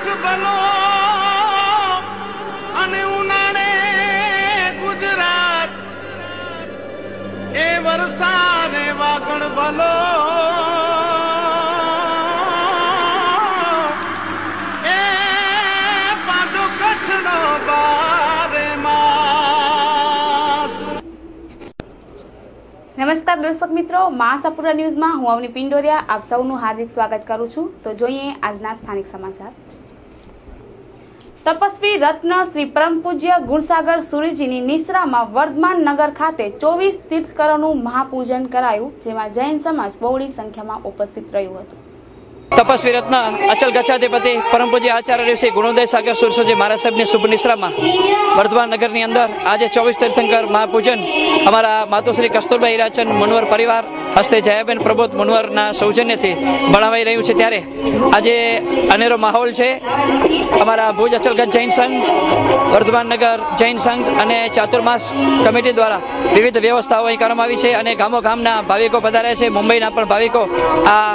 ભલો અને ઉનાળે ગુજરાત એ વરસાદે વાગણ ભલો એ પાછો કચ્છનો બારે માસ। નમસ્કાર દર્શક મિત્રો, મહાસાપુરા ન્યૂઝમાં હું અવની પિંડોરિયા આપ સૌનું હાર્દિક સ્વાગત કરું છું। તો જોઈએ આજના સ્થાનિક સમાચાર। તપસ્વી રત્ન શ્રી પરમ પૂજ્ય ગુણસાગર સુરીજીની નિશ્રામાં વર્ધમાન નગર ખાતે 24 તીર્થકરોનું મહાપૂજન કરાયું, જેમાં જૈન સમાજ બહોળી સંખ્યામાં ઉપસ્થિત રહ્યું હતું। તપસ્વી રત્ન અચલ ગચ્છાધિપતિ પરમ પૂજ્ય આચાર્ય શ્રી ગુણોદય સાગર સુરસોજી મહારાજ સાહેબની શુભ નિશ્રામાં વર્ધમાન નગરની અંદર આજે 24 તીર્થંકર મહાપૂજન અમારા માતુશ્રી કસ્તુરબા હીરાચંદ મુનવર પરિવાર હસ્તે જયાબેન પ્રબોધ મુનવરના સૌજન્યથી ભણાવાઈ રહ્યું છે। ત્યારે આજે અનેરો માહોલ છે। અમારા ભુજ અચલગઢ જૈન સંઘ, વર્ધમાન નગર જૈન સંઘ અને ચાતુર્માસ કમિટી દ્વારા વિવિધ વ્યવસ્થાઓ અહીં કરવામાં આવી છે અને ગામો ગામના ભાવિકો પધાર્યા છે। મુંબઈના પણ ભાવિકો આ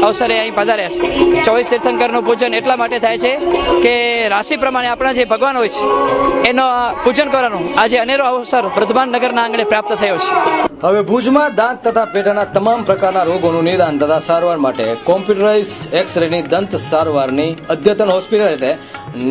અવસરે અહીં પધાર્યા છે। 24 તીર્થંકરનું પૂજન એટલા માટે થાય છે કે રાશિ પ્રમાણે આપણા જે ભગવાન હોય છે એનો પૂજન કરવાનું આજે અનેરો અવસર વર્ધમાન નગરના આંગણે પ્રાપ્ત થયો છે। હવે ભુજમાં દાંત તથા પેટાના તમામ પ્રકારના રોગોનું નિદાન તથા સારવાર માટે કોમ્પ્યુટરાઇઝ એક્સ-રેની દંત સારવારની અદ્યતન હોસ્પિટલ એટલે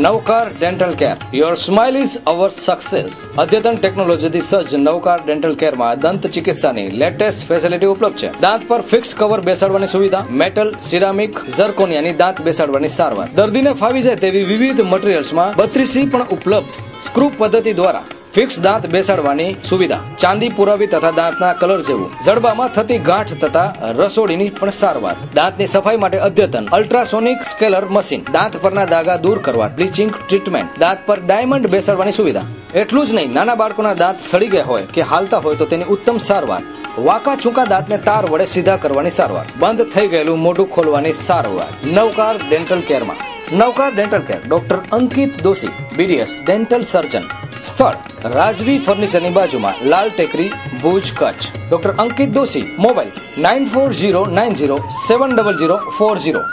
Navkar dental care. Your smile is our success. અદ્યતન ટેકનોલોજીથી સજ્જ નવકાર ડેન્ટલ કેરમાં દંત ચિકિત્સાની લેટેસ્ટ ફેસિલિટી ઉપલબ્ધ છે। દાંત પર ફિક્સ કવર બેસાડવાની સુવિધા, મેટલ, સિરામિક, ઝર્કોનિયાની દાંત બેસાડવાની સારવાર, દર્દીને ફાવી જાય તેવી વિવિધ મટીરીયલ્સમાં 32C પણ ઉપલબ્ધ। સ્ક્રૂ પદ્ધતિ દ્વારા ફિક્સ દાંત બેસાડવાની સુવિધા, ચાંદી પુરાવી તથા દાંતના કલર જેવું, જડબામાં થતી ગાંઠ તથા રસોડીની પણ સારવાર, દાંતની સફાઈ માટે અદ્યતન અલ્ટ્રાસોનિક સ્કેલર મશીન, દાંત પરના દાગા દૂર કરવા બ્લીચિંગ ટ્રીટમેન્ટ, દાંત પર ડાયમંડ બેસાડવાની સુવિધા। એટલું જ નહીં, નાના બાળકોના દાંત સડી ગયા હોય કે હાલતા હોય તો તેની ઉત્તમ સારવાર, વાંકા ચૂંકા દાંતને તાર વડે સીધા કરવાની સારવાર, બંધ થઈ ગયેલું મોઢું ખોલવાની સારવાર નવકાર ડેન્ટલ કેરમાં। નવકાર ડેન્ટલ કેર ડોક્ટર અંકિત દોશી BDS ડેન્ટલ સર્જન। સ્થળ રાજવી ફર્નિચરની બાજુમાં, લાલ ટેકરી, ભુજ, કચ્છ। ડોક્ટર અંકિત દોશી, મોબાઈલ 9409070040।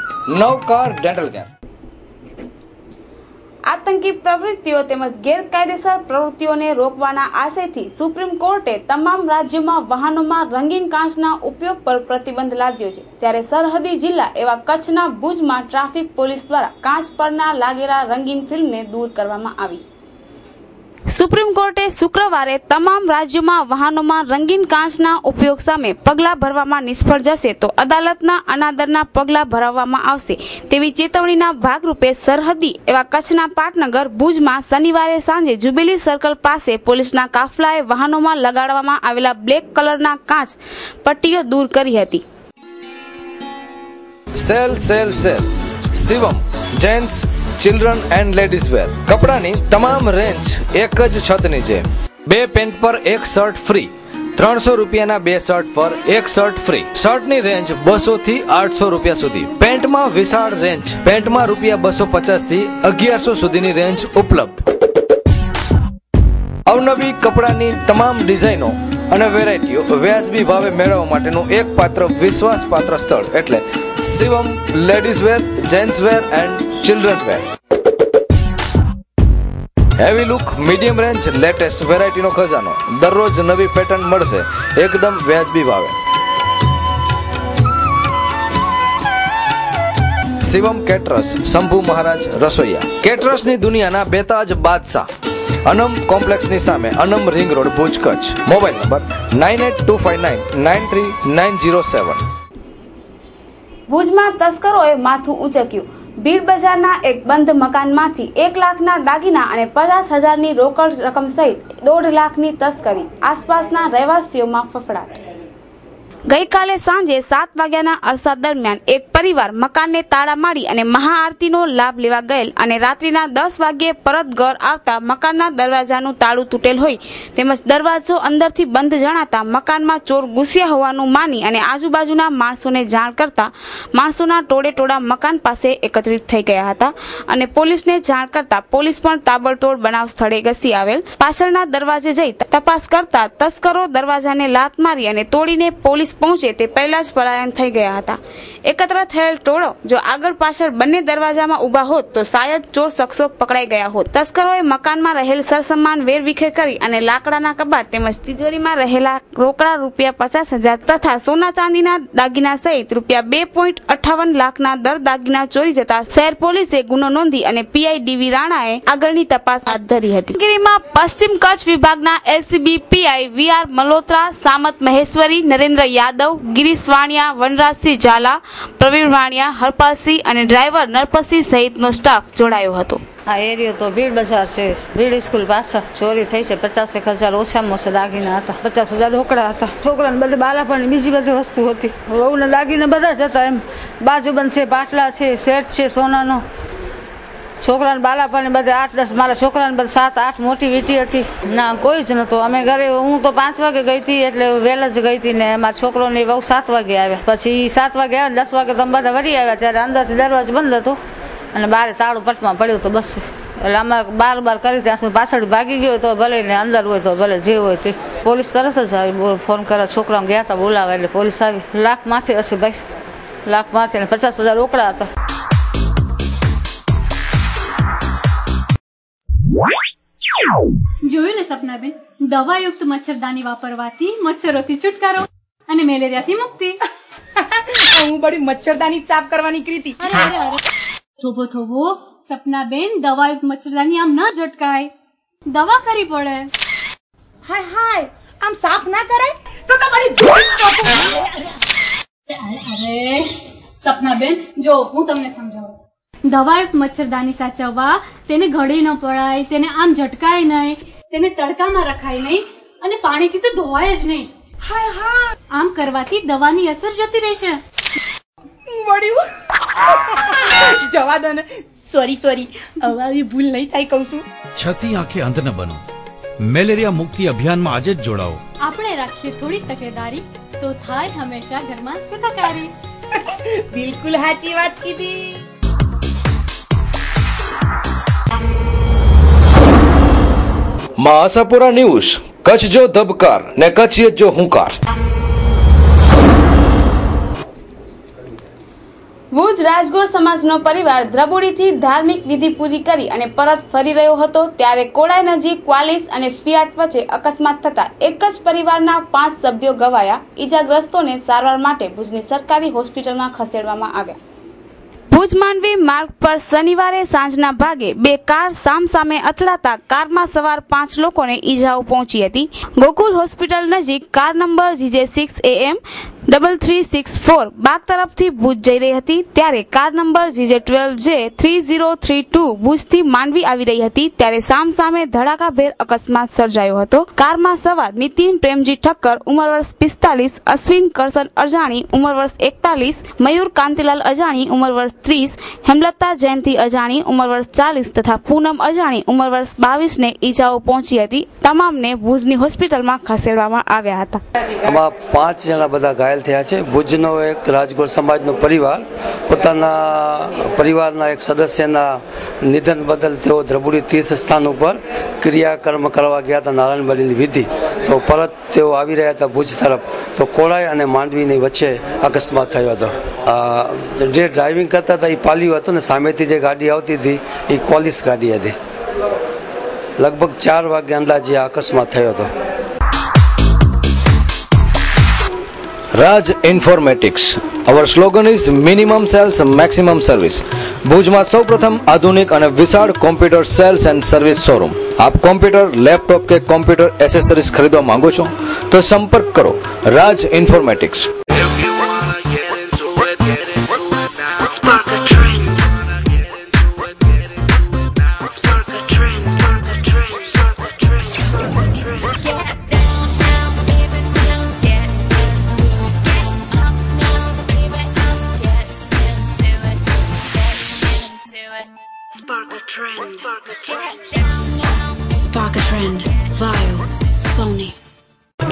નવકાર ડેન્ટલ કેર। આતંકી પ્રવૃત્તિઓ તેમજ ગેરકાયદેસર પ્રવૃત્તિઓને રોકવાના આશયથી સુપ્રીમ કોર્ટે તમામ રાજ્યોમાં વાહનોમાં રંગીન કાચના ઉપયોગ પર પ્રતિબંધ લાદ્યો છે। ત્યારે સરહદી જિલ્લા એવા કચ્છના ભુજમાં ટ્રાફિક પોલીસ દ્વારા કાચ પરના લાગેલા રંગીન ફિલ્મને દૂર કરવામાં આવી। સુપ્રીમ કોર્ટે શુક્રવારે તમામ રાજ્યોમાં વાહનોમાં રંગીન કાચના ઉપયોગ સામે પગલાં ભરવામાં નિષ્ફળ જશે તો અદાલતના અનાદરના પગલાં ભરવામાં આવશે તેવી ચેતવણીના ભાગરૂપે સરહદી એવા કચ્છના પાટનગર ભુજમાં શનિવારે સાંજે જુબિલી સર્કલ પાસે પોલીસના કાફલાએ વાહનોમાં લગાડવામાં આવેલા બ્લેક કલરના કાચ પટ્ટીઓ દૂર કરી હતી। Sale sale sale Shivam gents, children and ladies wear કપડાની તમામ રેન્જ એક જ છત નીચે। 2 પેન્ટ પર 1 શર્ટ ફ્રી, 300 રૂપિયાના 2 શર્ટ પર 1 શર્ટ ફ્રી। શર્ટની રેન્જ 200 થી 800 રૂપિયા સુધી। પેન્ટમાં વિશાળ રેન્જ, પેન્ટમાં રૂપિયા 250 થી 1100 સુધીની રેન્જ ઉપલબ્ધ। અવનવી કપડાની તમામ ડિઝાઇનો અને વેરાયટીઓ વ્યાજબી ભાવે મેળવવા માટેનું એકમાત્ર વિશ્વાસપાત્ર સ્થળ એટલે Shivam ladies wear, gents wear and children wear. Heavy look, medium range, latest વેરાયટીનો ખજાનો, દરરોજ નવી પેટર્ન મળશે એકદમ વ્યાજબી ભાવે। શિવમ કેટરસ, શંભુ મહારાજ રસોઈયા। કેટરસની દુનિયાના બેતાજ બાદશાહ અનમ કોમ્પ્લેક્સની સામે, Anam ring road, Bhuj, Kutch. Mobile number 9825993907। ભુજમાં તસ્કરોએ માથું ઊંચક્યું। ભીડ બજારના એક બંધ મકાનમાંથી 1 લાખના દાગીના અને 50,000ની રોકડ રકમ સહિત 1.5 લાખની તસ્કરી, આસપાસના રહેવાસીઓમાં ફફડાટ। ગઈકાલે સાંજે 7 વાગ્યાના અરસા દરમિયાન એક પરિવાર મકાનને તાળા મારી અને મહાઆરતીનો લાભ લેવા ગયેલ અને રાત્રિના 10 વાગ્યે પરત ઘર આવતા મકાનના દરવાજાનું તાળું તૂટેલ હોય તેમજ દરવાજો અંદરથી બંધ જણાતા મકાનમાં ચોર ઘૂસ્યા હોવાનું માની અને આજુબાજુના માણસોને જાણ કરતા માણસોના ટોળે-ટોળા મકાન પાસે એકત્રિત થઈ ગયા હતા અને પોલીસને જાણ કરતા પોલીસ પણ તાબડતોડ બનાવ સ્થળે ઘસી આવેલ। પાછળના દરવાજે જઈ તપાસ કરતા તસ્કરો દરવાજાને લાત મારી અને તોડીને પોલીસ પોલીસ પહોંચે તે પહેલા જ પલાયન થઈ ગયા હતા. એકત્ર થયેલ ટોળો જો આગળ પાછળ બંને દરવાજામાં ઊભા હોત તો શાયદ ચોર શખ્સો પકડાઈ ગયા હોત. તસ્કરોએ મકાનમાં રહેલ સરસામાન વેરવિખેર કરી અને લાકડાના કબાટ તેમજ તિજોરીમાં રહેલા રોકડા ₹50,000 તથા સોના ચાંદીના દાગીના સહિત ₹2.58 લાખના દર દાગીના ચોરી જતા શહેર પોલીસે ગુનો નોંધી અને પીઆઈ ડીવી રાણાએ આગળની તપાસ હાથ ધરી હતી. ગીરીમાં પશ્ચિમ કચ્છ વિભાગના LCB PI VR Malhotra, Samat Maheshwari, Narendra Yadav, Girish Vania, Vanrajsinh Jhala, Pravin Vania, Harpalsinh અને ડ્રાઈવર નરપતસિંહ સહિતનો સ્ટાફ જોડાયો હતો. આ એરિયો તો ભીડ બજાર છે. ભીડ સ્કૂલ પાછળ ચોરી થઈ છે. 50,000 ઓછામાં ઓછા દાગીના હતા. 50,000 રોકડા હતા. છોકરાને બધે બાલાપણની બીજી બધી વસ્તુ હતી. વહુને દાગીના બધા જ હતા. એમ બાજુબંધ છે, પાટલા છે, સેટ છે સોનાનો. છોકરાને બાલાપણની બધે 8-10, મારા છોકરાને બધે 7-8 મોટી વીટી હતી. ના કોઈ જ નતો. અમે ઘરે હું તો 5 વાગે ગઈ હતી, એટલે વહેલા જ ગઈ હતી ને મારા છોકરોને બહુ 7 વાગે આવ્યા. પછી 7 વાગે આવ્યા, 10 વાગે તમે બધા વળી આવ્યા ત્યારે અંદરથી દરવાજો બંધ હતો અને બહાર તાળું પટમાં પડ્યું તો બસ. એટલે અમારે બાર કરી ત્યાં સુધી પાછળથી ભાગી ગયો તો ભલે ને અંદર હોય તો ભલે જે હોય તે. પોલીસ તરત જ આવી ફોન કરે. છોકરાને ગયા હતા બોલાવા એટલે પોલીસ આવી. લાખ માથે હશે ભાઈ, લાખ માથે ને 50,000 રોકડા હતા. જોયું ને સપનાબેન, દવાયુક્ત મચ્છરદાની વાપરવાથી મચ્છરોથી છુટકારો અને મેલેરિયાથી મુક્તિ. હું બડી મચ્છરદાની સાફ કરવાની કીધી. અરે થોભો સપનાબેન, દવાયુક્ત મચ્છરદાની આમ ન ઝટકાય, દવા કરવી પડે. હાય આમ સાફ ના કરાય તો તમારી. અરે સપનાબેન, જો હું તમને સમજાવું. દવાયુક્ત મચ્છરદાની સાચવવા તેને ઘડી ન પડાય, તેને આમ ઝટકાય નહીં, તેને તડકામાં રખાય નહીં અને પાણીથી તો ધોવાય જ નહીં. આમ કરવાથી દવાની અસર જતી રહેશે. જવા દો ને. સોરી હવે આવી ભૂલ નહીં થાય કહું છું. છતી આંખે અંધ ન બનો. મેલેરિયા મુક્તિ અભિયાનમાં આજે જ જોડાઓ. આપણે રાખીએ થોડી તકેદારી તો થાય હંમેશા ઘરમાં સુખાકારી. બિલકુલ સાચી વાત કીધી. આશાપુરા ન્યૂઝ. કચ્છ જો ધબકાર ને કચ્છિયત જો હુંકાર. ભુજ રાજગોર સમાજનો પરિવાર દ્રબુડીથી ધાર્મિક વિધિ પૂરી કરી અને પરત ફરી રહ્યો હતો ત્યારે કોડાઈ નજીક ક્વાલિસ અને ફિયાટ વચ્ચે અકસ્માત થતા એક જ પરિવારના 5 સભ્યો ઘવાયા. ઈજાગ્રસ્તોને સારવાર માટે ભુજની સરકારી હોસ્પિટલમાં ખસેડવામાં આવ્યા. ભુજ માંડવી માર્ગ પર શનિવારે સાંજના ભાગે 2 કાર સામસામે અથડાતા કારમાં સવાર 5 લોકોને ઈજાઓ પહોંચી હતી. ગોકુલ હોસ્પિટલ નજીક કાર નંબર GJ6AM 3364 બાગ તરફથી ભુજ જઈ રહી હતી ત્યારે કાર નંબર GJ12J3032 ભુજથી માંડવી આવી રહી હતી ત્યારે સામસામે ધડાકાભેર અકસ્માત સર્જાયો હતો. કારમાં સવાર નીતિન પ્રેમજી ઠક્કર ઉંમર વર્ષ 45, અશ્વિન કરશન અજાણી ઉંમર વર્ષ 41, મયુર કાંતિલાલ અજાણી ઉંમર વર્ષ 30, હેમલતા જયંતિ અજાણી ઉંમર વર્ષ 40 તથા પૂનમ અજાણી ઉંમર વર્ષ 22 ને ઈજાઓ પહોંચી હતી. તમામને ભુજની હોસ્પિટલમાં ખસેડવામાં આવ્યા હતા. આમાં 5 જણા બધા ઘાયલ થયા છે. ભુજનો એક રાજગોર સમાજનો પરિવાર પોતાના પરિવારના એક સદસ્યના નિધન બદલ તેઓ દ્રબુડી તીર્થ સ્થાન ઉપર ક્રિયાકર્મ કરવા ગયા હતા, નારાયણ બલિની વિધિ. તો પરત તેઓ આવી રહ્યા હતા ભુજ તરફ, તો કોળાઈ અને માંડવીની વચ્ચે અકસ્માત થયો હતો. જે ડ્રાઇવિંગ કરતા હતા એ પાલિયું હતું ને સામેથી જે ગાડી આવતી હતી એ કોલિસ ગાડી હતી. લગભગ 4 વાગે અંદાજે આ અકસ્માત થયો હતો. રાજ informatics. Our slogan is minimum sales, maximum service. ભુજમાં સૌપ્રથમ આધુનિક અને વિશાળ computer cells and service showroom. આપ કોમ્પ્યુટર, લેપટોપ કે કોમ્પ્યુટર એસેસરીઝ ખરીદવા માંગો છો તો સંપર્ક કરો રાજ ઇન્ફોર્મેટિક્સ.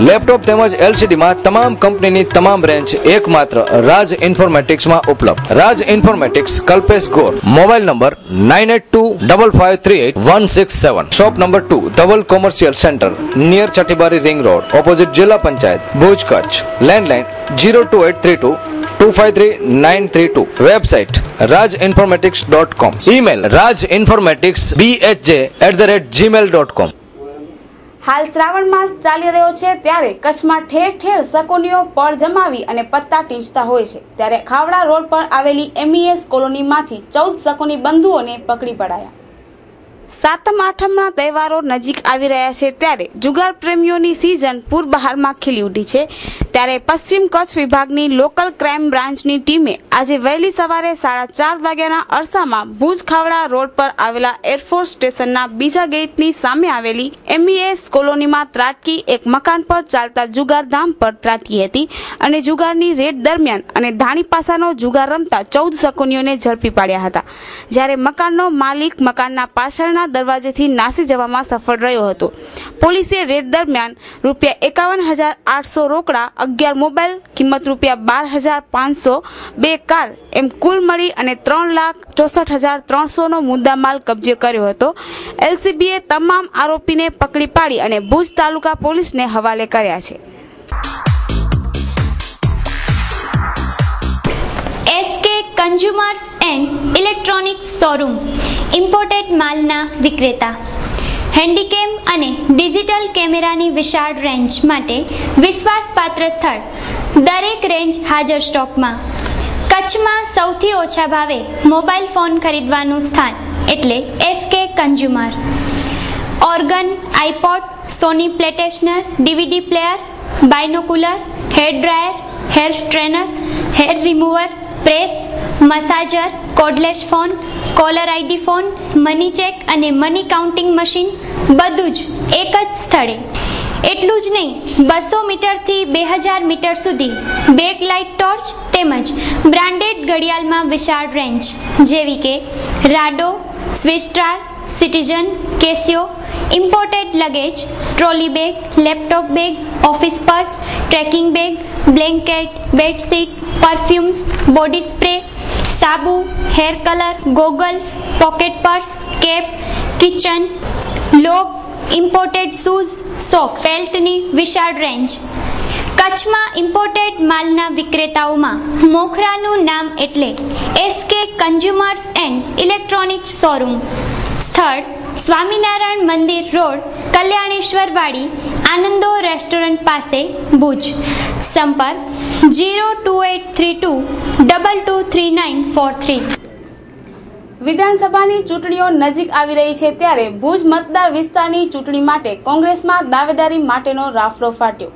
લેપટોપ તેમજ LCD માં તમામ કંપનીની તમામ રેન્જ એકમાત્ર રાજ ઇન્ફોર્મેટિક્સમાં ઉપલબ્ધ. Raj informatics, Kalpesh Gor. Mobile number 9825538167. Shop number 2, Dhaval commercial centre, near Chhathibari ring road, opposite zilla panchayat, Bhuj, Kutch. Landline 02832 253 932. Website rajinformatics.com. Email rajinformaticsbhj@gmail.com. હાલ શ્રાવણ માસ ચાલી રહ્યો છે ત્યારે કચ્છમાં ઠેર ઠેર શકુનીઓ પળ જમાવી અને પત્તા ટીંચતા હોય છે. ત્યારે ખાવડા રોડ પર આવેલી MES કોલોનીમાંથી 14 શકુની બંધુઓને પકડી પડાયા. સાતમ આઠમના તહેવારો નજીક આવી રહ્યા છે ત્યારે જુગાર પ્રેમીઓની સિઝન પૂર બહારમાં ખીલી ઉઠી છે. ત્યારે પશ્ચિમ કચ્છ વિભાગની લોકલ ક્રાઇમ બ્રાન્ચની ટીમે આજે વહેલી સવારે 4:30 વાગ્યાના અરસામાં ભુજ ખાવડા રોડ પર આવેલા એરફોર્સ સ્ટેશનના બીજા ગેટની સામે આવેલી MES કોલોનીમાં ત્રાટકી એક મકાન પર ચાલતા જુગારધામ પર ત્રાટકી હતી અને જુગારની રેડ દરમિયાન અને ધાણી પાસાનો જુગાર રમતા 14 શકુનીઓને ઝડપી પાડ્યા હતા. જ્યારે મકાનનો માલિક મકાનના પાછળના દરવાજેથી નાસી જવામાં સફળ રહ્યો હતો. પોલીસે રેડ દરમિયાન ₹51,800 રોકડા, 11 મોબાઈલ, કિંમત ₹12,500, 2 કાર એમ કુલ મળી અને 3,64,300 નો મુદ્દામાલ કબજે કર્યો હતો. LCBએ તમામ આરોપીને પકડી પાડી અને ભુજ તાલુકા પોલીસને હવાલે કર્યા છે. SK consumers and electronics showroom imported માલના વિક્રેતા. હેન્ડીકેમ અને ડિજિટલ કેમેરાની વિશાળ રેન્જ માટે વિશ્વાસપાત્ર સ્થળ. દરેક રેન્જ હાજર સ્ટોકમાં. કચ્છમાં સૌથી ઓછા ભાવે મોબાઈલ ફોન ખરીદવાનું સ્થાન એટલે SK consumer. Organ, iPod, Sony PlayStation, DVD player, binocular, hair dryer, hair strainer, hair remover, press, massager, cordless phone, caller ID phone, money check અને મની કાઉન્ટિંગ મશીન બધું જ એક જ સ્થળે. એટલું જ નહીં, 200 મીટરથી 2000 મીટર સુધી બેક લાઇટ ટોર્ચ તેમજ બ્રાન્ડેડ ઘડિયાળમાં વિશાળ રેન્જ જેવી કે Rado, Swisstar, Citizen, Casio. Imported luggage, trolley bag, laptop bag, office purse, trekking bag, blanket, bedsheet, perfumes, body spray, સાબુ, hair colour, goggles, pocket purse, cap, kitchen, લોગ, imported shoes, sock, બેલ્ટની વિશાળ range. કચ્છમાં imported માલના વિક્રેતાઓમાં મોખરાનું નામ એટલે SK consumers and electronics showroom. સ્થળ સ્વામિનારાયણ મંદિર રોડ, કલ્યાણેશ્વર વાડી, આનંદો રેસ્ટોરન્ટ પાસે, ભુજ. સંપર્ક 02832 223943. વિધાનસભાની ચૂંટણીઓ નજીક આવી રહી છે ત્યારે ભુજ મતદાર વિસ્તારની ચૂંટણી માટે કોંગ્રેસમાં દાવેદારી માટેનો રાફડો ફાટ્યો.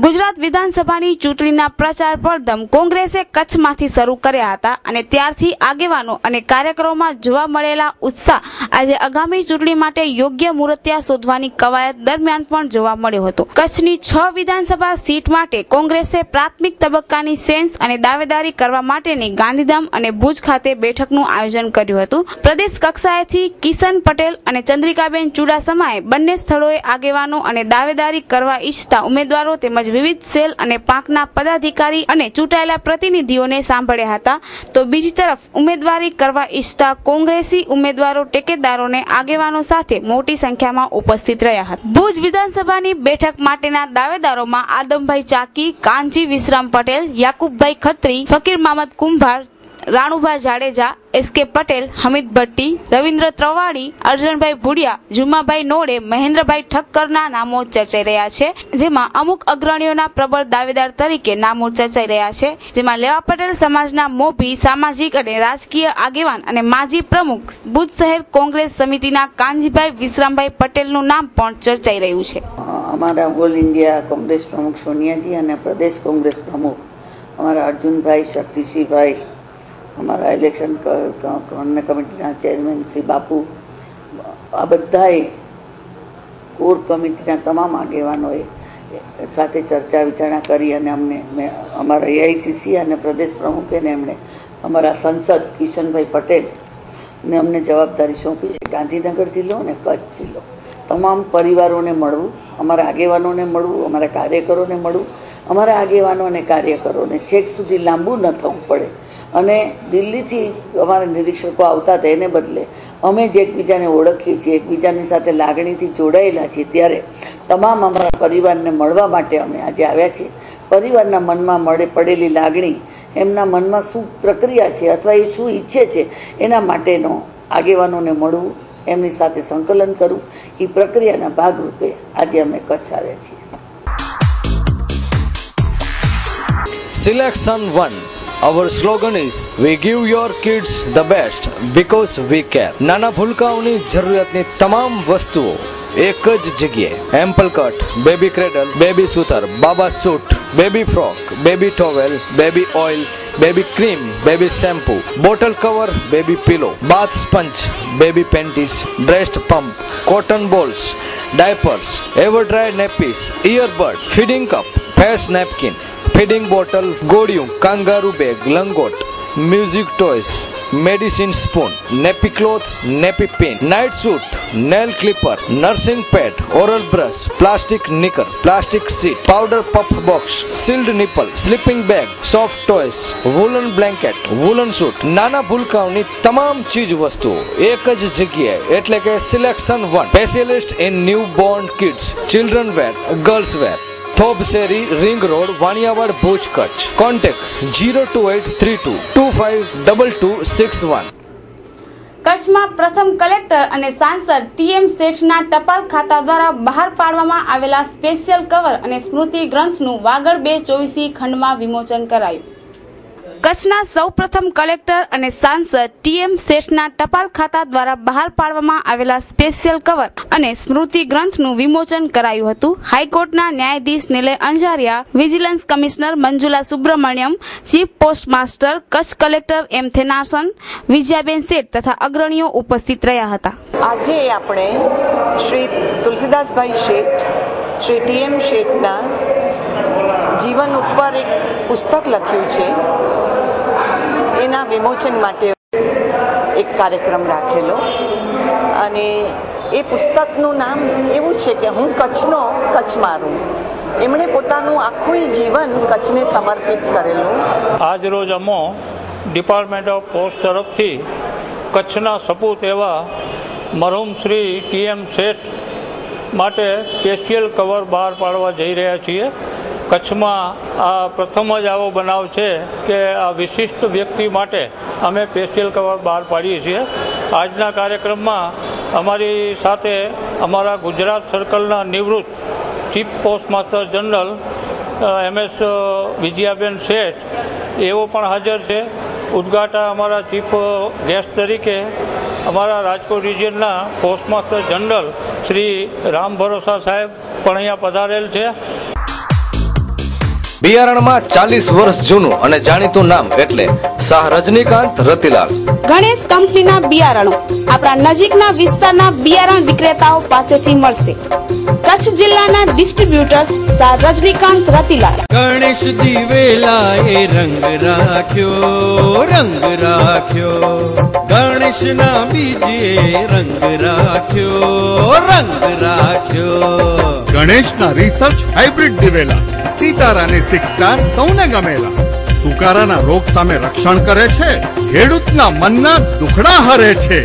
ગુજરાત વિધાનસભાની ચૂંટણીના પ્રચાર પડધમ કોંગ્રેસે કચ્છમાંથી શરૂ કર્યા હતા અને ત્યારથી આગેવાનો અને કાર્યકરોમાં જોવા મળેલા ઉત્સાહ આજે આગામી ચૂંટણી માટે યોગ્ય મુહૂર્તિયા શોધવાની કવાયત દરમિયાન પણ જોવા મળ્યો હતો. કચ્છની 6 વિધાનસભા સીટ માટે કોંગ્રેસે પ્રાથમિક તબક્કાની સેન્સ અને દાવેદારી કરવા માટેની ગાંધીધામ અને ભુજ ખાતે બેઠકનું આયોજન કર્યું હતું. પ્રદેશ કક્ષાએથી કિશન પટેલ અને ચંદ્રિકાબેન ચુડાસમાએ બંને સ્થળોએ આગેવાનો અને દાવેદારી કરવા ઈચ્છતા ઉમેદવારો તેમજ વિવિધ સેલ અને પાંખના પદાધિકારી અને ચૂંટાયેલા પ્રતિનિધિઓને સાંભળ્યા હતા. તો બીજી તરફ ઉમેદવારી કરવા ઈચ્છતા કોંગ્રેસી ઉમેદવારો ટેકેદારોને આગેવાનો સાથે મોટી સંખ્યામાં ઉપસ્થિત રહ્યા હતા. ભુજ વિધાનસભાની બેઠક માટેના દાવેદારોમાં આદમભાઈ ચાકી, કાનજી વિશ્રામ પટેલ, યાકુબભાઈ ખત્રી, ફકીર મામદ કુંભાર, રાણુભાઈ જાડેજા, SK પટેલ, હમીદ ભટ્ટી, રવિન્દ્ર ત્રવાડી, અર્જણભાઈ ભુડિયા, જુમાભાઈ નોડે, મહેન્દ્રભાઈ ઠક્કરના નામો ચર્ચાઈ રહ્યા છે. જેમાં અમુક અગ્રણીઓના પ્રબળ દાવેદાર તરીકે નામો ચર્ચાઈ રહ્યા છે. જેમાં લેવા પટેલ સમાજના મોભી, સામાજિક અને રાજકીય આગેવાન અને માજી પ્રમુખ ભુજ શહેર કોંગ્રેસ સમિતિના કાનજીભાઈ વિશ્રામભાઈ પટેલનું નામ પણ ચર્ચાઈ રહ્યું છે. અમારા ઓલ ઇન્ડિયા કોંગ્રેસ પ્રમુખ સોનિયાજી અને પ્રદેશ કોંગ્રેસ પ્રમુખ અમારા અર્જુનભાઈ, શક્તિસિંહભાઈ, અમારા ઇલેક્શન કમિટીના ચેરમેન શ્રી બાપુ, આ બધાએ કોર કમિટીના તમામ આગેવાનોએ સાથે ચર્ચા વિચારણા કરી અને અમને અમારા AICC અને પ્રદેશ પ્રમુખેને એમણે અમારા સંસદ કિશનભાઈ પટેલને અમને જવાબદારી સોંપી છે. ગાંધીનગર જિલ્લો અને કચ્છ જિલ્લો તમામ પરિવારોને મળવું, અમારા આગેવાનોને મળવું, અમારા કાર્યકરોને મળવું, અમારા આગેવાનો અને કાર્યકરોને છેક સુધી લાંબુ ન થવું પડે અને દિલ્હીથી અમારા નિરીક્ષકો આવતા હતા એને બદલે અમે જે એકબીજાને ઓળખીએ છીએ, એકબીજાની સાથે લાગણીથી જોડાયેલા છીએ, ત્યારે તમામ અમારા પરિવારને મળવા માટે અમે આજે આવ્યા છીએ. પરિવારના મનમાં પડેલી લાગણી, એમના મનમાં શું પ્રક્રિયા છે અથવા એ શું ઈચ્છે છે એના માટેનો આગેવાનોને મળવું, એમની સાથે સંકલન કરવું, એ પ્રક્રિયાના ભાગરૂપે આજે અમે કચ્છ આવ્યા છીએ. Selection 1. Our slogan is we give your kids the best because we care. નાના ભૂલકાઓની જરૂરિયાતની તમામ વસ્તુઓ એક જ જગ્યાએ. એમ્પલ કટ, બેબી ક્રેડલ, બેબી સૂતર, બાબા suit, baby frock, baby towel, baby oil, baby cream, baby shampoo, bottle cover, baby pillow, bath sponge, baby panties, breast pump, cotton balls, diapers, ever dry nappies, earbud, feeding cup, face napkin, feeding bottle, ગોળિયું, kangaroo bag, લંગોટ, music toys, medicine spoon, nappy cloth, nappy pin, night suit, nail clipper, nursing pad, oral brush, plastic knicker, plastic seat, powder puff box, sealed nipple, sleeping bag, soft toys, woollen blanket, woollen suit. નાના ભૂલકાઓની તમામ ચીજ વસ્તુઓ એક જ જગ્યાએ, એટલે કે selection 1. Specialist in new born kids, children wear, girls wear. Thobseri, ring road, Vaniyavad, Bhuj, Kutch. Contact 02832252261. કચ્છમાં પ્રથમ કલેક્ટર અને સાંસદ TM શેઠના ટપાલ ખાતા દ્વારા બહાર પાડવામાં આવેલા સ્પેશિયલ કવર અને સ્મૃતિ ગ્રંથનું વાગડ 224 ખંડમાં વિમોચન કરાયું. કચ્છના સૌપ્રથમ કલેક્ટર અને સાંસદ TM શેઠના ટપાલ ખાતા દ્વારા બહાર પાડવામાં આવેલા સ્પેશિયલ કવર અને સ્મૃતિ ગ્રંથનું વિમોચન કરાયું હતું. હાઈકોર્ટના ન્યાયાધીશ Nilay Anjaria, vigilance commissioner Manjula Subramaniam, chief post master Kutch collector M. Thennarasan, Vijayaben Sheth તથા અગ્રણીઓ ઉપસ્થિત રહ્યા હતા. આજે આપણે શ્રી તુલસીદાસભાઈ શેઠ, શ્રી TM શેઠના જીવન ઉપર એક પુસ્તક લખ્યું છે, એના વિમોચન માટે એક કાર્યક્રમ રાખેલો અને એ પુસ્તકનું નામ એવું છે કે હું કચ્છનો કચ્છ મારું. એમણે પોતાનું આખું જીવન કચ્છને સમર્પિત કરેલું. આજ રોજ અમો ડિપાર્ટમેન્ટ ઓફ પોસ્ટ તરફથી કચ્છના સપૂત એવા મરહુમ શ્રી TM શેઠ માટે સ્પેશિયલ કવર બહાર પાડવા જઈ રહ્યા છીએ. કચ્છમાં આ પ્રથમ જ આવો બનાવ છે કે આ વિશિષ્ટ વ્યક્તિ માટે અમે સ્પેશિયલ કવર બહાર પાડીએ છીએ. આજના કાર્યક્રમમાં અમારી સાથે અમારા ગુજરાત સર્કલના નિવૃત્ત chief post master general MS Vijayaben શેઠ એવો પણ હાજર છે. ઉદ્ઘાટન અમારા ચીફ ગેસ્ટ તરીકે અમારા રાજકોટ રિજિયનના post master general Shri Ram Bharosa સાહેબ પણ અહીંયા પધારેલ છે. બિયારણમાં 40 વર્ષ જૂનું અને જાણીતું નામ એટલે શાહ રજનીકાંત રતિલાલ. ગણેશ કંપનીના બિયારણો આપણા નજીકના વિસ્તારના બિયારણ વિક્રેતાઓ પાસેથી મળશે. કચ્છ જિલ્લાના ડિસ્ટ્રીબ્યુટર્સ શાહ રજનીકાંત રતિલાલ. ગણેશ દિવેલાએ રંગ રાખ્યો, ગણેશના બીજે રંગ રાખ્યો. ગણેશના રિસર્ચ હાઇબ્રિડ દિવેલા સીતારાને 6 સ્ટાર સૌને ગમેલા. સુકારાના રોગ સામે રક્ષણ કરે છે, ખેડૂતના મનના દુખડા હરે છે.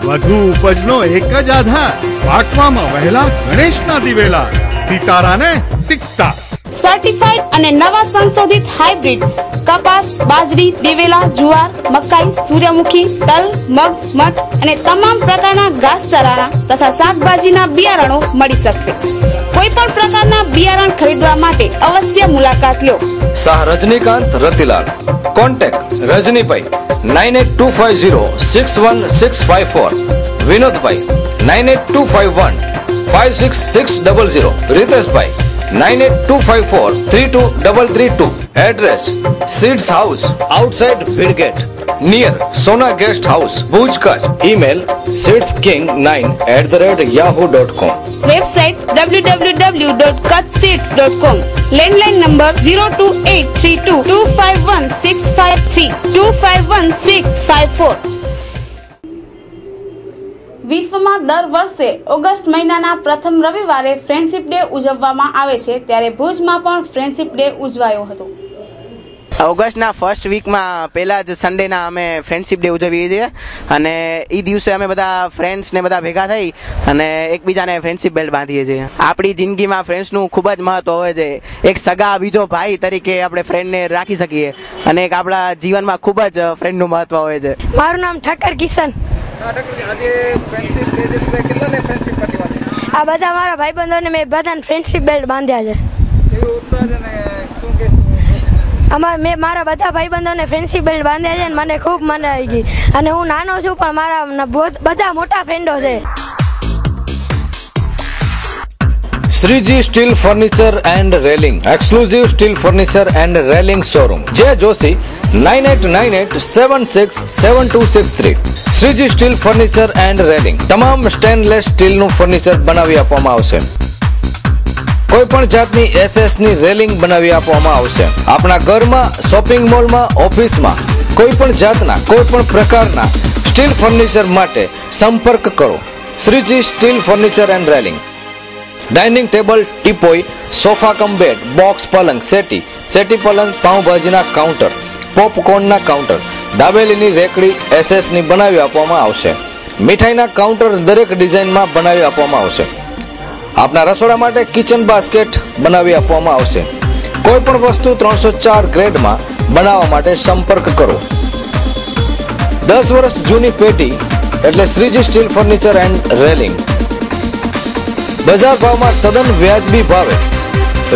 વધુ ઉપજનો એક જ આધાર, પાકવામાં વહેલા ગણેશના દિવેલા સીતારાને 6 સ્ટાર. સર્ટિફાઈડ અને નવા સંશોધિત હાઇબ્રિડ કપાસ, બાજરી, દિવેલા, જુવાર, મકાઈ, સૂર્યમુખી, તલ, મગ, મઠ અને તમામ પ્રકારના ઘાસચારાના તથા શાકભાજીના બિયારણો મળી શકશે. કોઈ પણ પ્રકારના બિયારણ ખરીદવા માટે અવશ્ય મુલાકાત લો. Shah Rajnikant Ratilal. Contact Rajnibhai 9825061654, Vinodbhai 9825156600, Riteshbhai 9825432332. Address Seeds House outside Bidgate near Sona Guest House, Bhuj, Kutch. Email seedsking9@yahoo.com. Website www.kutchseeds.com. Landline number 02832251653 251654. વિશ્વમાં દર વર્ષે ઓગસ્ટ મહિનાના પ્રથમ રવિવારે ફ્રેન્ડશિપ ડે ઉજવવામાં આવે છે, ત્યારે ભુજમાં પણ ફ્રેન્ડશિપ ડે ઉજવાયો હતો. ઓગસ્ટના ફર્સ્ટ વીકમાં પહેલાં જ સન્ડેના અમે ફ્રેન્ડશિપ ડે ઉજવીએ છીએ અને એ દિવસે અમે બધા ફ્રેન્ડ્સને બધા ભેગા થઈ અને એકબીજાને ફ્રેન્ડશિપ બેલ્ટ બાંધીએ છીએ. આપણી જિંદગીમાં ફ્રેન્ડ્સનું ખૂબ જ મહત્વ હોય છે. એક સગા બીજો ભાઈ તરીકે આપણે ફ્રેન્ડને રાખી શકીએ અને એક આપણા જીવનમાં ખૂબ જ ફ્રેન્ડનું મહત્વ હોય છે. મારું નામ ઠક્કર કિશન. આ બધા મારા ભાઈબંધોને મેં બધાને ફ્રેન્ડશિપ બેલ્ટ બાંધ્યા છે. મેં મારા બધા ભાઈબંધોને ફ્રેન્ડશિપ બેલ્ટ બાંધ્યા છે અને મને ખૂબ મજા આવી ગઈ અને હું નાનો છું પણ મારા બધા મોટા ફ્રેન્ડો છે. Shreeji steel furniture and railing exclusive steel furniture and railing showroom J Joshi 9898767263. Shreeji steel furniture and railing તમામ સ્ટેનલેસ સ્ટીલનું ફર્નિચર બનાવી આપવામાં આવશે. કોઈ પણ જાતની SS ની રેલિંગ બનાવી આપવામાં આવશે. આપણા ઘરમાં, શોપિંગ મોલમાં, ઓફિસમાં કોઈ પણ જાતના કોઈ પણ પ્રકારના સ્ટીલ ફર્નિચર માટે સંપર્ક કરો Shriji steel furniture and railing. Dining table, teapoy, sofa cum bed, box પલંગ, સેટી પલંગ, પાઉંભાજીના કાઉન્ટર, પોપકોર્નના કાઉન્ટર, દાબેલીની રેકડી SS ની બનાવી આપવામાં આવશે. મીઠાઈના કાઉન્ટર દરેક ડિઝાઇનમાં બનાવી આપવામાં આવશે. આપના રસોડા માટે કિચન બાસ્કેટ બનાવી આપવામાં આવશે. કોઈ પણ વસ્તુ 304 ગ્રેડમાં બનાવવા માટે સંપર્ક કરો. 10 વર્ષ જૂની પેટી એટલે Shriji steel furniture and railing. બજાર ભાવમાં તદ્દન વ્યાજબી ભાવે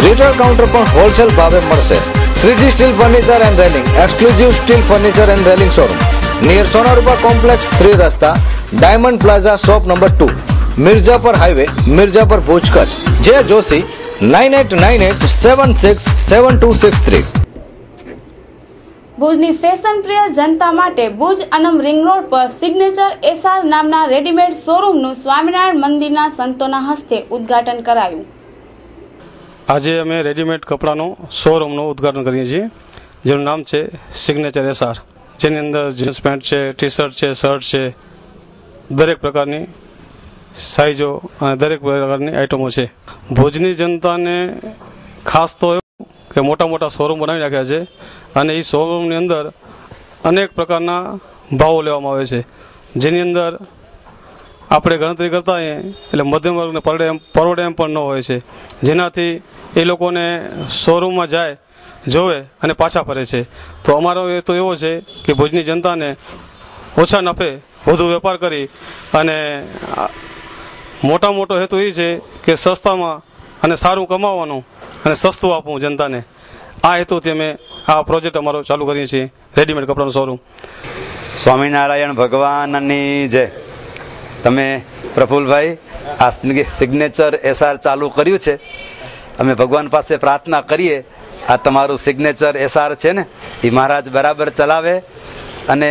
રિટેલ કાઉન્ટર પણ હોલસેલ ભાવે મળશે. Shriji steel furniture and railing exclusive steel furniture and railing showroom near Sonarupa complex 3 રસ્તા, diamond plaza, shop number 2, Mirjapar highway, Mirjapar Bhuj Kutch. J Joshi 9898767263. ભુજની ફેશન પ્રિય જનતા માટે ભુજ અનમ રિંગ રોડ પર સિગ્નેચર SR નામના રેડીમેડ શોરૂમનું સ્વામિનારાયણ મંદિરના સંતોના હસ્તે ઉદ્ઘાટન કરાયું. આજે અમે રેડીમેડ કપડાનો શોરૂમનું ઉદ્ઘાટન કરીએ છીએ જેનું નામ છે સિગ્નેચર SR, જેની અંદર જીન્સ પેન્ટ છે, ટી શર્ટ છે, શર્ટ છે, દરેક પ્રકારની સાઇઝો અને દરેક પ્રકારની આઇટમો છે. ભુજની જનતાને ખાસ તો એવું કે મોટા મોટા શોરૂમ બનાવી નાખ્યા છે અને એ શોરૂમની અંદર અનેક પ્રકારના ભાવો લેવામાં આવે છે, જેની અંદર આપણે ગણતરી કરતા હોઈએ એટલે મધ્યમ વર્ગને પરવડે એમ પણ ન હોય છે, જેનાથી એ લોકોને શોરૂમમાં જાય, જોવે અને પાછા ફરે છે. તો અમારો એ તો એવો છે કે ભુજની જનતાને ઓછા નફે વધુ વેપાર કરી અને મોટો હેતુ એ છે કે સસ્તામાં અને સારું કમાવાનું અને સસ્તું આપવું જનતાને. આ હેતુથી અમે આ પ્રોજેક્ટ અમારો ચાલુ કરીએ છીએ, રેડીમેડ કપડાનો શોરૂમ. સ્વામિનારાયણ ભગવાનની જય. તમે પ્રફુલભાઈ આ સિગ્નેચર SR ચાલુ કર્યું છે, અમે ભગવાન પાસે પ્રાર્થના કરીએ આ તમારું સિગ્નેચર SR છે ને એ મહારાજ બરાબર ચલાવે અને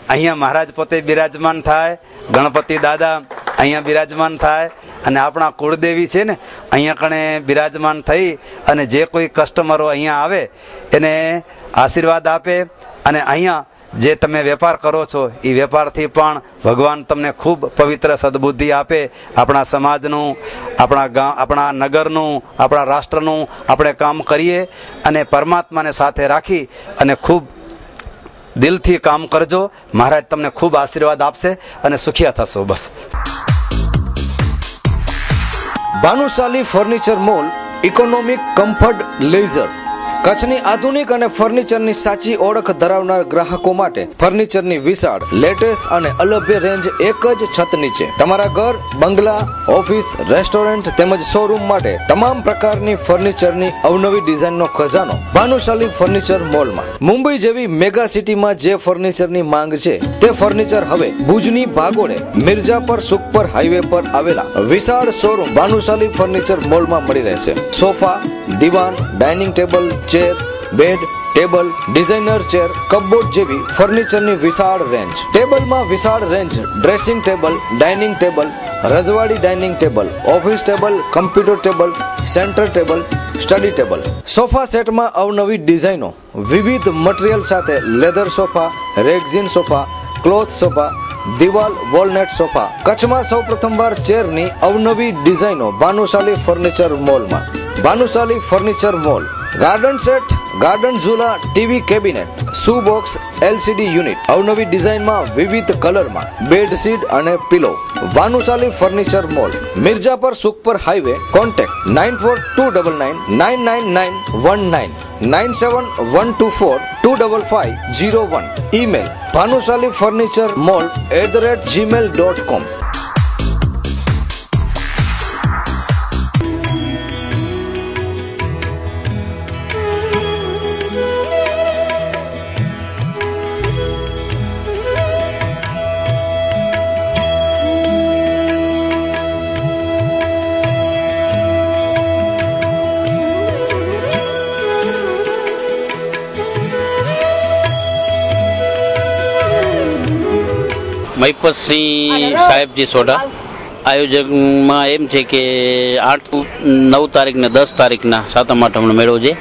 અહીંયા મહારાજ પોતે બિરાજમાન થાય, ગણપતિ દાદા અહીંયા બિરાજમાન થાય અને આપણા કુળદેવી છે ને અહીંયા કણે બિરાજમાન થઈ અને જે કોઈ કસ્ટમરો અહીંયા આવે એને આશીર્વાદ આપે અને અહીંયા જે તમે વેપાર કરો છો એ વેપારથી પણ ભગવાન તમને ખૂબ પવિત્ર સદબુદ્ધિ આપે. આપણા સમાજનું, આપણા ગામ, આપણા નગરનું, આપણા રાષ્ટ્રનું આપણે કામ કરીએ અને પરમાત્માને સાથે રાખી અને ખૂબ દિલથી કામ કરજો. મહારાજ તમને ખૂબ આશીર્વાદ આપશે અને સુખિયા થશો. બસ. Bhanushali furniture mall, economic, comfort, leisure. કચ્છની આધુનિક અને ફર્નિચરની સાચી ઓળખ ધરાવનાર ગ્રાહકો માટે ફર્નિચરની વિશાળ, લેટેસ્ટ અને અલભ્ય રેન્જ એક જ છત નીચે. તમારા ઘર, બંગલા, ઓફિસ, રેસ્ટોરન્ટ તેમજ શોરૂમ માટે તમામ પ્રકારની ફર્નિચરની અવનવી ડિઝાઇનનો ખજાનો ભાનુશાલી ફર્નિચર મોલમાં. મુંબઈ જેવી મેગા સિટીમાં જે ફર્નિચરની માંગ છે તે ફર્નિચર હવે ભુજની ભાગોળે મિર્જાપર સુખપર હાઈવે પર આવેલા વિશાળ શોરૂમ ભાનુશાલી ફર્નિચર મોલમાં મળી રહેશે. સોફા, દીવાન, dining table, chair, bed, table, designer chair, cupboard જેવી ફર્નિચરની વિશાળ રેન્જ. ટેબલમાં વિશાળ range dressing table, dining table, રજવાડી dining table, office table, computer table, centre table, study table. Sofa સેટમાં અવનવી ડિઝાઇનો, વિવિધ મટીરિયલ સાથે leather sofa, rexine sofa, cloth sofa, દિવાલ વોલનટ સોફા. કચ્છમાં સૌ પ્રથમવાર ચેરની અવનવી ડિઝાઇનો ભાનુશાલી ફર્નિચર મોલમાં. Bhanushali furniture mall. Garden set, garden ઝૂલા, TV cabinet, shoe box, LCD unit અવનવી ડિઝાઇનમાં વિવિધ કલરમાં, બેડશીટ અને pillow. Bhanushali furniture mall, Mirjapar Sukhpar highway. Contact 9429999919 9712425501. Email bhanushaliFurnitureMall@gmail.com. Mahipatsinh સાહેબજી સોઢા. આયોજકમાં એમ છે કે 8, 9 તારીખ ને 10 તારીખના સાતમ આઠમનો મેળો છે.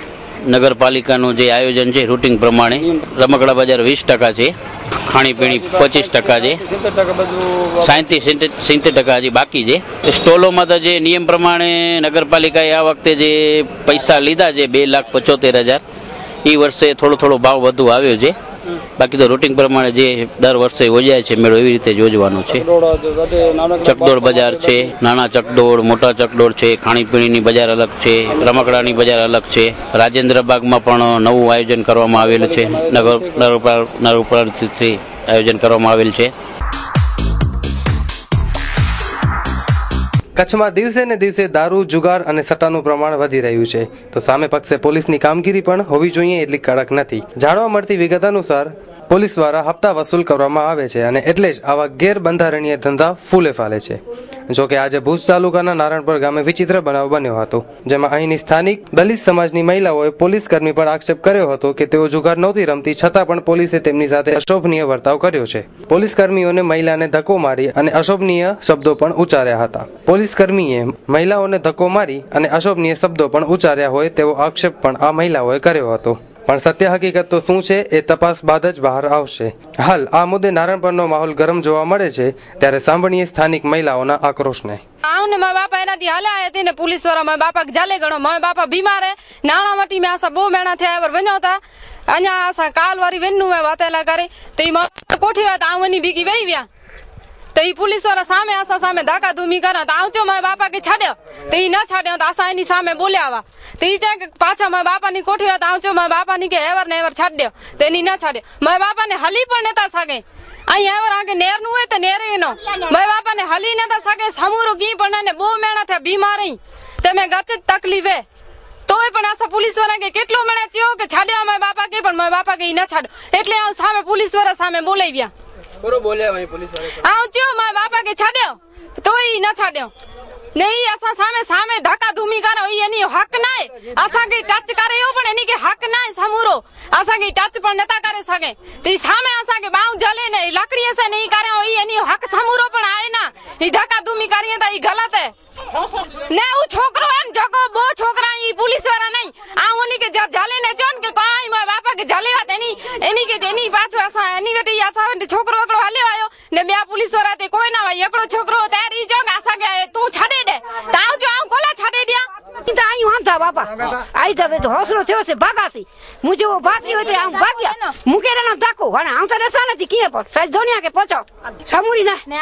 નગરપાલિકાનું જે આયોજન છે રૂટિન પ્રમાણે રમકડા બજાર 20% છે, ખાણીપીણી 25% છે, 70% હજી બાકી છે. સ્ટોલોમાં તો જે નિયમ પ્રમાણે નગરપાલિકાએ આ વખતે જે પૈસા લીધા છે 2,75,000, એ વર્ષે થોડો ભાવ વધુ આવ્યો છે. બાકી તો રૂટિંગ પ્રમાણે જે દર વર્ષે યોજાય છે મેળો એવી રીતે યોજવાનો છે. ચકડોળ બજાર છે, નાના ચકડોળ, મોટા ચકડોળ છે, ખાણીપીણીની બજાર અલગ છે, રમકડાની બજાર અલગ છે. રાજેન્દ્ર બાગમાં પણ નવું આયોજન કરવામાં આવેલું છે, નગરપાલિકાથી આયોજન કરવામાં આવેલ છે. કચ્છમાં દિવસે ને દિવસે દારૂ, જુગાર અને સટ્ટાનું પ્રમાણ વધી રહ્યું છે, તો સામે પક્ષે પોલીસની કામગીરી પણ હોવી જોઈએ એટલી કડક નથી. જાણવા મળતી વિગત અનુસાર પોલીસ દ્વારા હપ્તા વસૂલ કરવામાં આવે છે અને એટલે જ આવા ગેરબંધારણીય ધંધા ફૂલે ફાલે છે. જોકે આજે ભુજ તાલુકાના નારણપર ગામે વિચિત્ર બનાવ બન્યો હતો, જેમાં અહીંની સ્થાનિક દલિત સમાજની મહિલાઓએ પોલીસ કર્મી પર આક્ષેપ કર્યો હતો કે તેઓ જુગાર નહોતી રમતી, છતાં પણ પોલીસે તેમની સાથે અશોભનીય વર્તાવ કર્યો છે. પોલીસ કર્મીઓને મહિલાને ધક્કો મારી અને અશોભનીય શબ્દો પણ ઉચ્ચાર્યા હતા. પોલીસ કર્મીએ મહિલાઓને ધક્કો મારી અને અશોભનીય શબ્દો પણ ઉચ્ચાર્યા હોય તેવો આક્ષેપ પણ આ મહિલાઓએ કર્યો હતો. પણ સત્ય હકીકત તો શું છે એ તપાસ બાદ જ બહાર આવશે. હાલ આ મુદ્દે નારણપરનો માહોલ ગરમ જોવા મળે છે, ત્યારે સાંભળીએ સ્થાનિક મહિલાઓના આક્રોશને. આવને મારા બાપા એનાથી હાલે આયા હતી ને પોલીસ વાળા મારા બાપા જાલે ગણો. મારા બાપા બીમાર હે, નાણા મટી में असां 2 महीना थिया वर वञो था. अञा असां काल वारी वेन्नू में वातेला करे त ई कोठी वात आवनी बीगी वेई विया त ई पुलिस वाला सामे असां सामे धाका धूमी करा त आवचो मारा बापा के छाड्यो त ई न छाड्यो त असां एनी सामे बोल्यावा त ई चे पाछा मारा बापा नी कोठी वात आवचो मारा बापा नी के एवर ने एवर छाड्यो त एनी न छाड्यो. मारा बापा ने हली पण नता सके. અહીં એવર આગે નેર નું હોય તો નેરે નો મારા બાપા ને હલી નતા સકે. સમૂરો કી પણ ને 2 મહિના થયા બીમાર હી તમે ગત તકલીફ હે તોય પણ આસા પોલીસ વાળા કે કેટલો મણે થયો કે છાડ્યા મારા બાપા કે પણ મારા બાપા કે ઈ ન છાડો એટલે આ સામે પોલીસ વાળા સામે બોલાવ્યા. બરો બોલ્યા ભાઈ પોલીસ વાળા આવ થયો મારા બાપા કે છાડ્યો તોય ઈ ન છાડ્યો. नहीं असा सामे सामे धाका धूमी करो एनी हक नाय. असा के टच करे यो पण एनी के हक नाय. समूरो असा के टच पण नता करे सके ते सामे असा के बाऊ जले ने लाकड़ी से नहीं करे ओ एनी हक समूरो पण आए ना. ई धाका धूमी करिए त ई गलत है ने. ऊ छोकरो एम जगो बो छोकरा ई पुलिस वाला नहीं आ ओनी के जले ने जोन के कोई माय बापा के जले वात एनी के एनी पाछो असा एनी वेटी असा छोकरो एकड़ो हाले आयो ने बे पुलिस वाला ते कोई ना भाई एकड़ो छोकरो तारी जोग असा के तू छाडे दे ताऊ जो आऊ कोला छाडे दिया तो आई वहां था बापा आई जावे तो हौसलो थयो से भागासी मुझे वो बात नहीं होती आऊ भाग्या मुके रे न ताको हणे आऊ त रसा नथी किए पर सज दुनिया के पहुंचो समूरी ना ने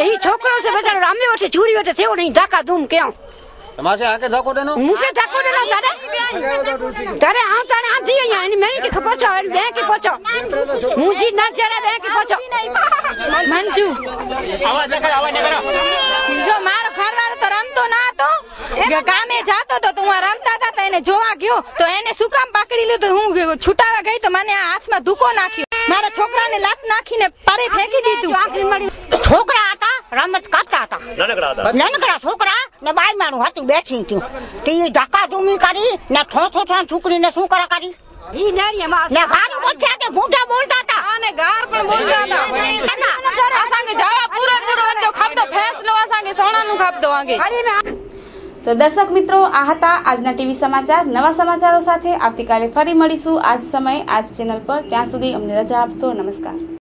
ही छोकरो से बेचारो रामे वटे चूरी वटे थयो नहीं धाका धूम क्यों तमासे आके धक्को देनो मुके धक्को देनो तारे आऊ तारे आधी यहाँ नी मेरी के पहुंचो बे के पहुंचो मुजी ना जरा बे के पहुंचो मंजू आवाज करो जो मारो घरवाळो तो रमतो ना तो कामे जातो तो તું રમતા હતા તો એને જોવા ગયો તો એને શું કામ પકડી લીધો. હું છૂટાવા ગઈ તો મને આ હાથમાં ધુકો નાખ્યો. મારા છોકરાને લાત નાખીને પારે ફેંકી દીધું. છોકરા હતા રમત કરતા હતા નાનકડા છોકરા ને બાઈ માણું હતું બેઠી થયું તે ધક્કા ધૂમી કરી ને ઠોઠો છોકરીને શું કરા કરી ઈ નારી ને ગારું કોચ્યા કે ભૂંડા બોલતા હતા અને ગાર પણ બોલતા હતા. આ સંગે જવા પૂરો વંજો ખાપતો ફેસલો આ સંગે સોનાનું ખાપતો આગે. તો દર્શક મિત્રો, આ હતા આજના ટીવી સમાચાર. નવા સમાચારો સાથે આવતીકાલે ફરી મળીશું આજ સમયે આજ ચેનલ પર. ત્યાં સુધી અમને રજા આપશો. નમસ્કાર.